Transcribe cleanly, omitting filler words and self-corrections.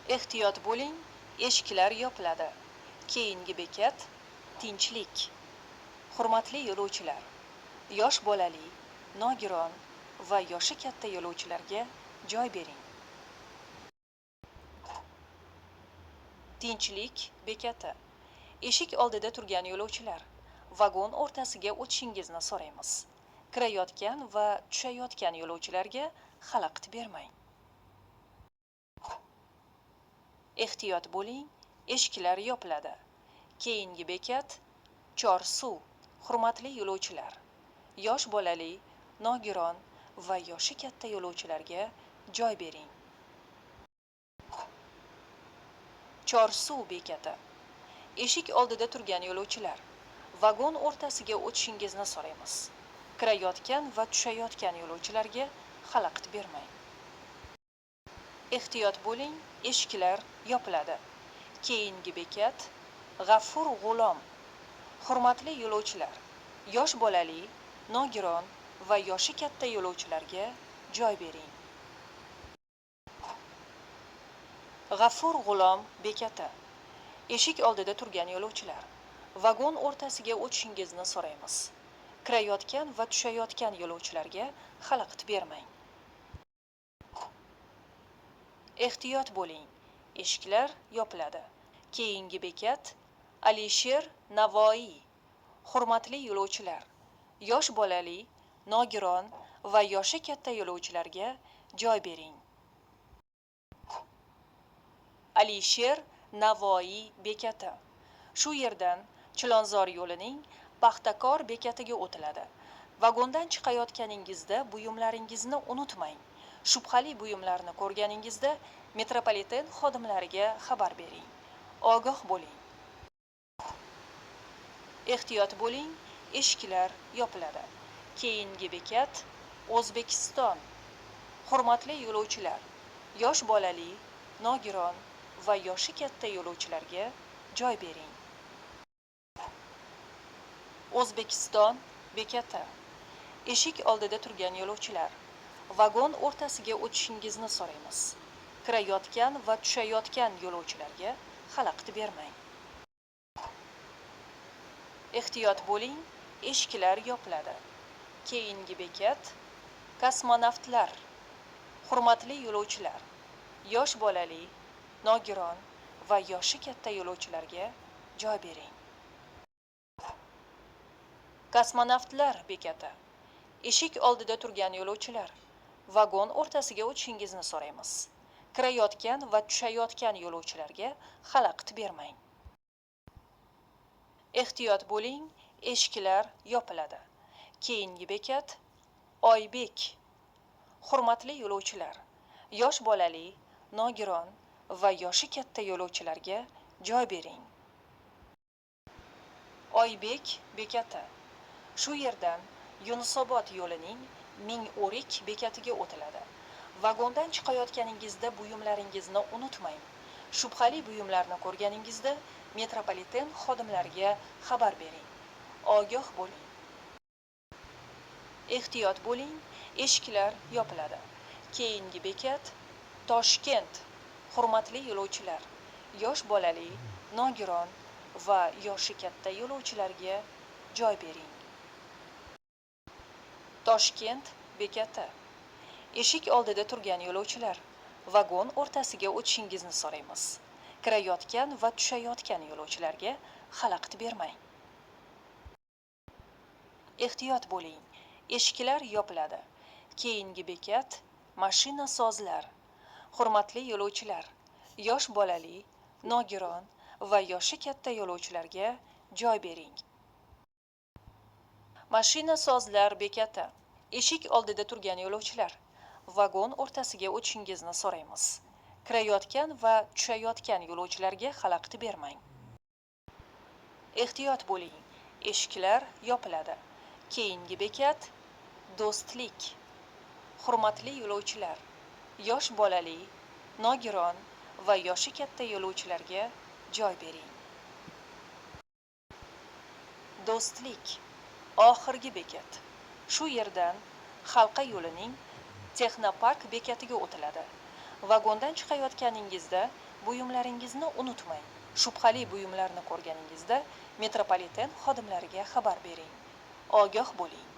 Ehtiyot bo'ling, eshiklar yopiladi. Keyingi bekat tinchlik. Hurmatli yo'lovchilar, yosh bolali, nogiron va yoshi katta yo'lovchilarga joy bering. Tinchlik bekati. Eshik oldida turgan yo'lovchilar, vagon o'rtasiga o'tishingizni so'raymiz. Kirayotgan va tushayotgan yo'lovchilarga xalaqit bermang. Ehtiyot bo'ling, eshiklar yopiladi. Keyingi bekat Chorsuv. Hurmatli yo'lovchilar, yosh bolali, nogiron va yoshi katta yo'lovchilarga joy bering. Chorsuv bekati. Eshik oldida turgan yo'lovchilar, vagon o'rtasiga o'tishingizni so'raymiz. Kirayotgan va tushayotgan yo'lovchilarga xalaqit bermang. Ehtiyot bo'ling, eshiklar yopiladi. Keyingi bekat G'afur G'ulom. Hurmatli yo'lovchilar, yosh bolali, nogiron va yoshi katta yo'lovchilarga joy bering. G'afur G'ulom bekati. Eshik oldida turgan yo'lovchilar, vagon o'rtasiga o'tishingizni so'raymiz. Kirayotgan va tushayotgan yo'lovchilarga xalaqit bermang. Ehtiyot bo'ling, eshiklar yopiladi. Keyingi bekat Alisher Navoiy. Hurmatli yo'lovchilar, yosh bolali, nogiron va yoshi katta yo'lovchilarga joy bering. Alisher Navoiy bekati. Shu yerdan Chilonzor yo'lining Paxtakor bekatiga o'tiladi. Vagondan chiqayotganingizda buyumlaringizni unutmang. Shubhali buyumlarni ko'rganingizda metropoliten xodimlariga xabar bering. Ogoh bo'ling. Ehtiyot bo'ling, eshiklar yopiladi. Keyingi bekat O'zbekiston. Hurmatli yo'lovchilar, yosh bolali, nogiron va yoshi katta yo'lovchilarga joy bering. O'zbekiston bekati. Eshik oldida turgan yo'lovchilar, vagon o'rtasiga o'tishingizni so'raymiz. Kirayotgan va tushayotgan yo'lovchilarga xalaqit bermang. Ehtiyot bo'ling, eshiklar yopiladi. Keyingi bekat Kosmonavtlar. Hurmatli yo'lovchilar, yosh bolali, nogiron va yoshi katta yo'lovchilarga joy bering. Kosmonavtlar bekati. Eshik oldida turgan yo'lovchilar, vagon o'rtasiga o'tishingizni so'raymiz. Kirayotgan va tushayotgan yo'lovchilarga xalaqit bermang. Ehtiyot bo'ling, eshiklar yopiladi. Keyingi bekat Oybek. Hurmatli yo'lovchilar, yosh bolali, nogiron va yoshi katta yo'lovchilarga joy bering. Oybek bekati. Shu yerdan Yunusobod yo'lining Ming'o'rik bekatiga o'tiladi. Vagondan chiqayotganingizda buyumlaringizni unutmang. Shubhali buyumlarni ko'rganingizda metropoliten xodimlariga xabar bering. Ogoh bo'ling. Ehtiyot bo'ling, eshiklar yopiladi. Keyingi bekat Toshkent. Hurmatli yo'lovchilar, yosh bolali, nogiron va yoshi katta yo'lovchilarga joy bering. Toshkent bekati. Eshik oldida turgan yo'lovchilar, vagon o'rtasiga o'tishingizni so'raymiz. Kirayotgan va tushayotgan yo'lovchilarga xalaqit bermang. Ehtiyot bo'ling, eshiklar yopiladi. Keyingi bekat mashina sozlar. Hurmatli yo'lovchilar, yosh bolali, nogiron va yoshi katta yo'lovchilarga joy bering. Mashina sozlar bekati. Eshik oldida turgan yo'lovchilar, vagon o'rtasiga o'tishingizni so'raymiz. Kirayotgan va tushayotgan yo'lovchilarga xalaqit bermang. Ehtiyot bo'ling, eshiklar yopiladi. Keyingi bekat Do'stlik. Hurmatli yo'lovchilar, yosh bolali, nogiron va yoshi katta yo'lovchilarga joy bering. Do'stlik. Oxirgi bekat. Shu yerdan Xalqa yo'lining Texnopark bekatiga o'tiladi. Vagondan chiqayotganingizda buyumlaringizni unutmang. Shubhali buyumlarni ko'rganingizda metropoliten xodimlariga xabar bering. Ogoh bo'ling.